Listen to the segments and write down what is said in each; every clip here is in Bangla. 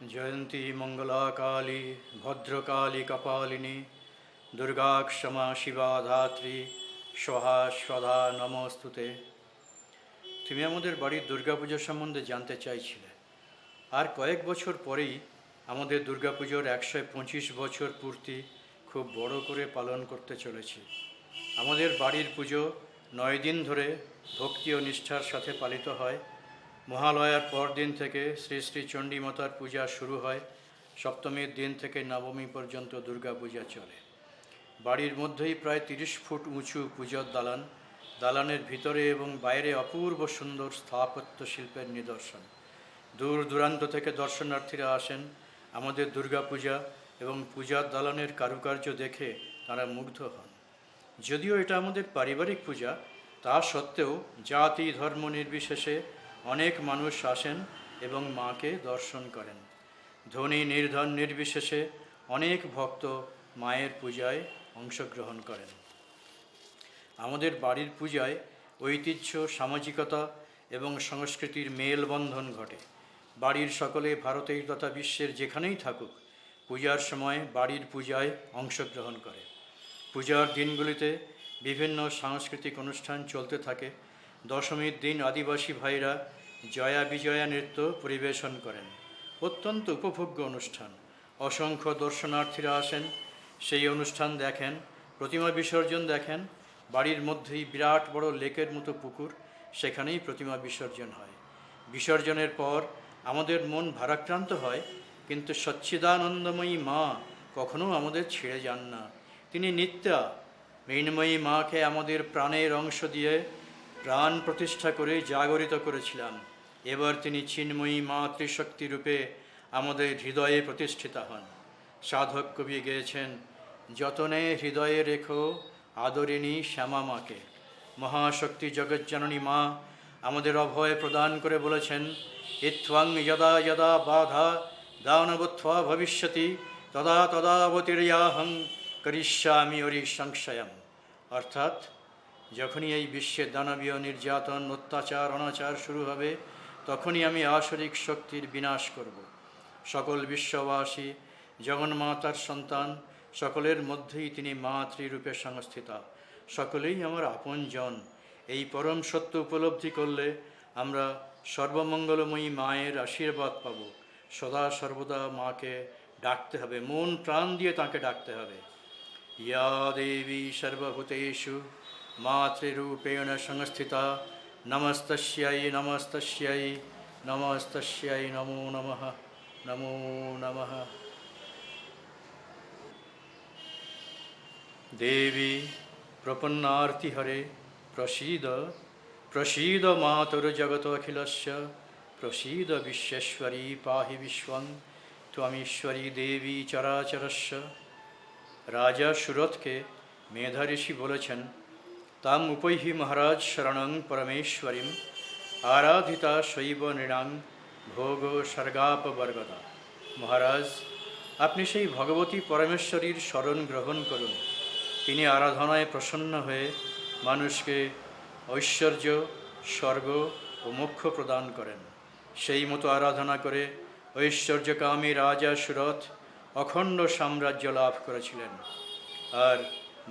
जयंती मंगला काली भद्रकाली कपालिनी दुर्गा क्षमा शिवा धात्री स्वाहा स्वधा नमस्तुते। তুমি আমাদের বাড়ির দুর্গাপুজো সম্বন্ধে জানতে চাইছিলে। আর কয়েক বছর পরেই আমাদের দুর্গাপুজোর 125 বছর পূর্তি খুব বড় করে পালন করতে চলেছি। আমাদের বাড়ির পুজো 9 দিন ধরে ভক্তি ও নিষ্ঠার সাথে পালিত হয়। মহালয়ার পর দিন থেকে শ্রী শ্রী চণ্ডী মাতার পূজা শুরু হয়। সপ্তমীর দিন থেকে নবমী পর্যন্ত দুর্গা পূজা চলে। বাড়ির মধ্যেই প্রায় 30 ফুট উঁচু পূজার দালান, দালানের ভিতরে এবং বাইরে অপূর্ব সুন্দর স্থাপত্য শিল্পের নিদর্শন। দূর দূরান্ত থেকে দর্শনার্থীরা আসেন আমাদের দুর্গা পূজা এবং পূজার দালানের কারুকার্য দেখে তারা মুগ্ধ হন। যদিও এটা আমাদের পারিবারিক পূজা, তা সত্ত্বেও জাতি ধর্ম নির্বিশেষে অনেক মানুষ আসেন এবং মাকে দর্শন করেন। ধনী নির্ধন নির্বিশেষে অনেক ভক্ত মায়ের পূজায় অংশগ্রহণ করেন। আমাদের বাড়ির পূজায় ঐতিহ্য, সামাজিকতা এবং সংস্কৃতির মেলবন্ধন ঘটে। বাড়ির সকলে ভারতের তথা বিশ্বের যেখানেই থাকুক পূজার সময় বাড়ির পূজায় অংশগ্রহণ করে। পূজার দিনগুলিতে বিভিন্ন সাংস্কৃতিক অনুষ্ঠান চলতে থাকে। দশমীর দিন আদিবাসী ভাইরা জয়া বিজয়া নৃত্য পরিবেশন করেন। অত্যন্ত উপভোগ্য অনুষ্ঠান। অসংখ্য দর্শনার্থীরা আসেন, সেই অনুষ্ঠান দেখেন, প্রতিমা বিসর্জন দেখেন। বাড়ির মধ্যেই বিরাট বড় লেকের মতো পুকুর, সেখানেই প্রতিমা বিসর্জন হয়। বিসর্জনের পর আমাদের মন ভারাক্রান্ত হয়, কিন্তু সচ্চিদানন্দময়ী মা কখনো আমাদের ছেড়ে যান না। তিনি নিত্যা। মৃন্ময়ী মাকে আমাদের প্রাণের অংশ দিয়ে প্রাণ প্রতিষ্ঠা করে জাগরিত করেছিলাম। এবার তিনি চিন্ময়ী মা ত্রিশক্তি রূপে আমাদের হৃদয়ে প্রতিষ্ঠিতা হন। সাধক কবি গেয়েছেন, যতনে হৃদয়ে রেখো আদরিণী শ্যামা মাকে। মহাশক্তি জগজ্জননী মা আমাদের অভয় প্রদান করে বলেছেন, ইত্থং যদা যদা বাধা দানবত্বা ভবিষ্যতি তদা তদা অবতীর্যাহং করিষ্যামি অরি সংশয়ম। অর্থাৎ যখনই এই বিশ্বে দানবীয় নির্যাতন, অত্যাচার, অনাচার শুরু হবে, তখনই আমি আসরিক শক্তির বিনাশ করব। সকল বিশ্ববাসী জগন্মাতার সন্তান, সকলের মধ্যেই তিনি মাতৃরূপে সংস্থিতা। সকলেই আমার আপনজন। এই পরম সত্য উপলব্ধি করলে আমরা সর্বমঙ্গলময়ী মায়ের আশীর্বাদ পাব। সদা সর্বদা মাকে ডাকতে হবে, মন প্রাণ দিয়ে তাকে ডাকতে হবে। ইয়া দেবী সর্বভূতেষু মাতৃরূপেণ সংস্থিতা নমস্তস্यै নমস্তস্यै নমস্তস্यै নমো নমঃ নমো নমঃ। দেবী প্রপন্নার্তিহরে প্রসীদ প্রসীদ মাতুর্জগত অখিলস্য প্রসীদ বিশ্বেশ্বরী পাহি বিশ্বং ত্বমীশ্বরী দেবী চরাচরস্য। রাজা সুরথকে মেধা ঋষি বলেছেন, তাম উপৈহি মহারাজ শরণং পরমেশ্বরীম আরাধিতা শৈব নৃণাং ভোগ স্বর্গাপবর্গতা। মহারাজ, আপনি সেই ভগবতী পরমেশ্বরীর শরণ গ্রহণ করুন। তিনি আরাধনায় প্রসন্ন হয়ে মানুষকে ঐশ্বর্য, স্বর্গ ও মোক্ষ প্রদান করেন। সেই মতো আরাধনা করে ঐশ্বর্যকামী রাজা সুরথ অখণ্ড সাম্রাজ্য লাভ করেছিলেন। আর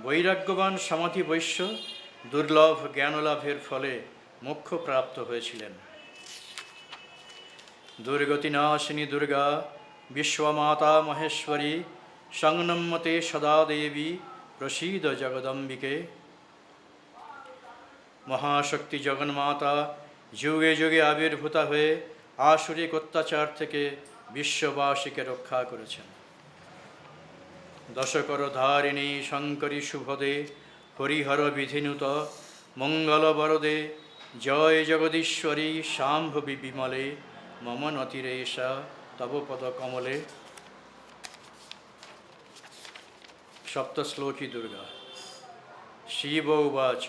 বৈরাগ্যবান সমাধি বৈশ্য দুর্লভ জ্ঞানলাভের ফলে মোক্ষ প্রাপ্ত হয়েছিলেন। দুর্গতিনাশিনী দুর্গা বিশ্বমাতা মহেশ্বরী সংনম্মতে সদা দেবী প্রসীদ জগদম্বিকে। মহাশক্তি জগন্মাতা যুগে যুগে আবির্ভূতা হয়ে আসুরিক অত্যাচার থেকে বিশ্ববাসীকে রক্ষা করেছেন। দশকর ধারিণী শঙ্করী শুভদে হরিহর বিধিনুত মঙ্গল বরদে জয় জগদীশ্বরী শাম্ভবী বিমলে মম নতিরেষা তব পদ কমলে। সপ্তশ্লোকী দুর্গা। শিব উবাচ,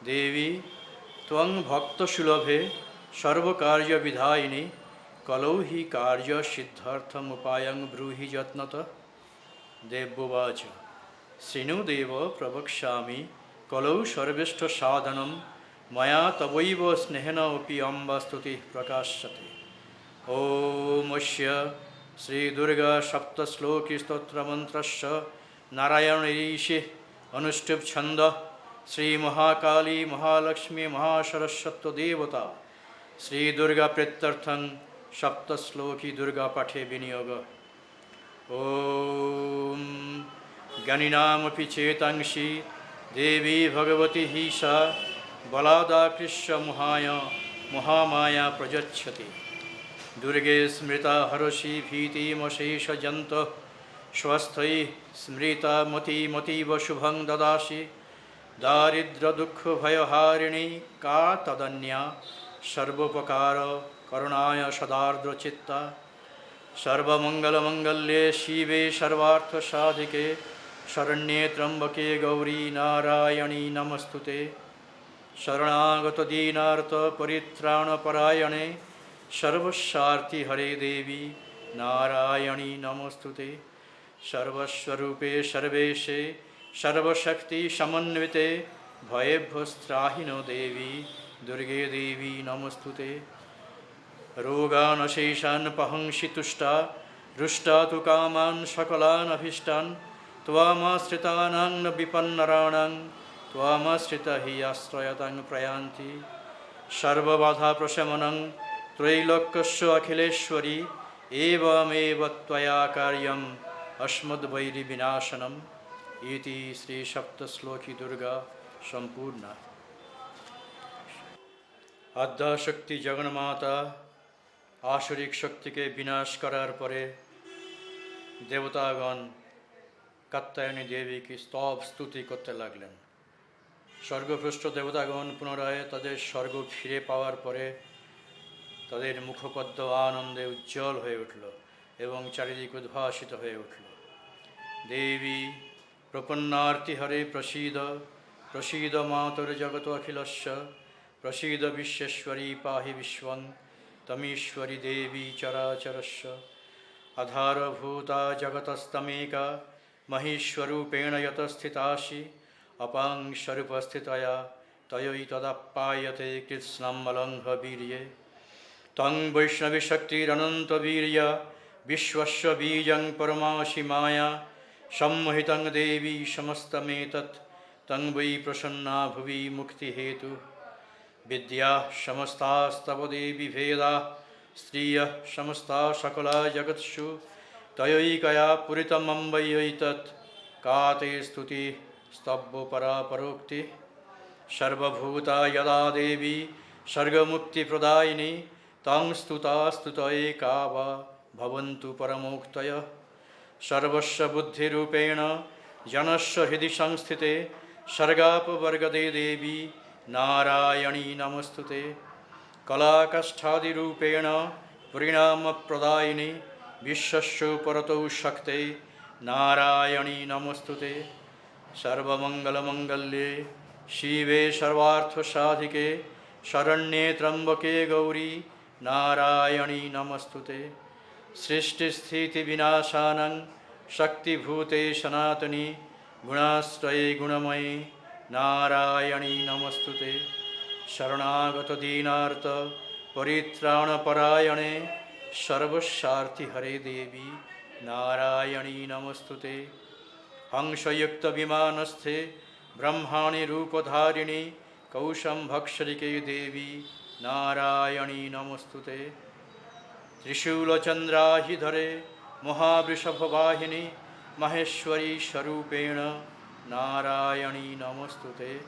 দেবী ত্বং ভক্তসুলভে সর্বকার্যবিধায়িনী কলৌ হি কার্য সিদ্ধার্থমুপায়ং ব্রূহি যত্নতঃ। দেব্যুবাচ, শৃণুদেব প্রবক্ষ্যামি কলৌ সর্বেষ্ঠ সাধনম ময়া তবৈব স্নেহেন অপি অম্বা স্তুতিঃ প্রকাশ্যতে। ওম অস্য श्रीदुर्गा सप्तश्लोकी स्तोत्रमन्त्रस्य नारायणीशे अनुष्टुप् छन्द श्रीमहाकाली महालक्ष्मी महासरस्वतीदेवता श्रीदुर्गा प्रीत्यर्थं सप्तश्लोकी दुर्गा पाठे विनियोग। ॐ ज्ञानिनामपि चेतांसि देवी भगवती हि सा बलादाकृष्य महामाया प्रयच्छति। दुर्गे स्मृता हरषि भीतिमशेषजन्त स्वस्थै स्मृता मतीव शुभं ददासि। दारिद्र्यदुःखभयहारिणी का तदन्या सर्वोपकार करुणाय सदार्द्रचित्ता। सर्वमङ्गलमङ्गल्ये शिवे सर्वार्थसाधिके शरण्ये त्र्यम्बके गौरी नारायणी नमस्तुते। शरणागतदीनार्तपरित्राणपरायणे सर्वस्वार्थी हरे देवी नारायणी नमस्तुते। सर्वस्वरूपे सर्वेशे सर्वशक्ति समन्विते भयेभ्यस्त्राहिनो देवी दुर्गे देवी नमस्तुते। रोगान् अशेषान् पहंसि तुष्टा रुष्टा तु कामान् सकलान् अभीष्टान्। त्वामाश्रितानां न विपन्नराणां त्वामाश्रिता हि आश्रयतां प्रयान्ति। सर्वबाधाप्रशमनं त्रैलोक्यस्य अखिलेश्वरी एवमेव त्वया कार्यम् अस्मद्वैरिविनाशनम् इति श्री सप्तश्लोकी दुर्गा संपूर्णा। आद्याशक्ति जगन्माता आसुरिक शक्ति के विनाश करार परे देवतागण कात्यायनी देवी की स्तव स्तुति करते लागलेन। स्वर्गपृष्ठ देवतागण पुनराय ताদের स्वर्ग फिरे पाওয়ার পরে তাদের মুখপদ্ম आनंदे उज्ज्वल হয়ে উঠল এবং চারিদিক উদ্ভাসিত হয়ে উঠল। देवी प्रपन्नार्ति हरे प्रसीद प्रसीद मातुर जगत अखिलस्य प्रसीद विश्वेश्वरी पाहि विश्वं तमीश्वरी देवी चराचरस्य। आधारभूता जगतस्तमेका महेश्वरूपेण यतस्थितासि अपां स्वरूपस्थितया तयै तदाप्यायते कृत्स्नमलङ्घ वीर्ये। तं वैष्णवीशक्तिरनन्तवीर्या विश्वस्य बीजं परमासि माया सम्मोहितं देवी समस्तमेतत् तं वै प्रसन्ना भुवि मुक्तिहेतु। विद्या समस्तास्तव देवी भेदा स्त्रियः समस्ता सकला जगत्सु तयैकया पूरितमम्बैतत् का ते स्तुति स्तव्य परा परोक्ति। सर्वभूता यदा देवी सर्गमुक्तिप्रदायिनी तं स्तुता स्तुतये का वा भवन्तु परमोक्तयः। सर्वस्व बुद्धिरूपेण जनस्य हृदि संस्थिते सर्गापवर्गदे देवी नारायणी नमस्तुते। कलाकाष्ठादिरूपेण परिणामप्रदायिनी विश्वस्य परतौ शक्ते नारायणी नमस्तुते। सर्वमङ्गलमङ्गल्ये शिवे सर्वार्थसाधिके शरण्ये त्र्यम्बके गौरी नारायणी नमस्तुते। सृष्टिस्थितिविनाशानां शक्तिभूते सनातनी गुणाश्रये गुणमये नारायणी नमस्तुते। शरणागतदीनार्त परित्राणपरायणे सर्वस्वार्थी हरे देवी नारायणी नमस्तुते। हंसयुक्तविमानस्थे ब्रह्माणि रूपधारिणी कौशंभक्षरिके देवी नारायणी नमस्तुते। त्रिशूलचन्द्राहिधरे महावृषभवाहिनी महेश्वरी स्वरूपेण नारायणी नमस्तुते।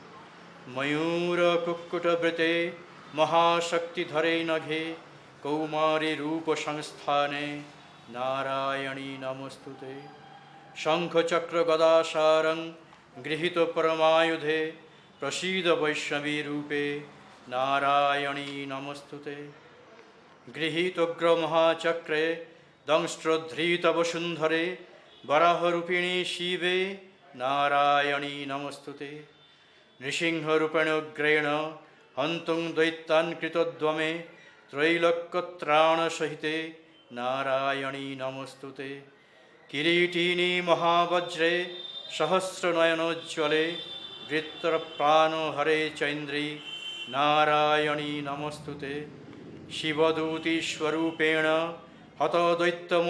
मयूरकुक्कुटवृते महाशक्तिधरे नघे कौमारी रूपसंस्थाने नारायणी नमस्तुते। शङ्खचक्रगदासारं गृहीतपरमायुधे प्रसीद वैष्णवी रूपे नारायणी नमस्तुते। गृहीतोग्रमहाचक्रे दंष्ट्रोद्धृतवसुन्धरे वराहरूपिणी शिवे नारायणी नमस्तुते। नृसिंहरूपेणोग्रेण हन्तुं दैत्यान् कृतोद्यमे त्रैलोक्यत्राणसहिते नारायणी नमस्तुते। किरीटिनी महावज्रे सहस्रनयनोज्ज्वले वृत्रप्राणहरे चैन्द्री नारायणी नमस्तुते। शिवदूतीस्वरूपेण हतदैत्यमहा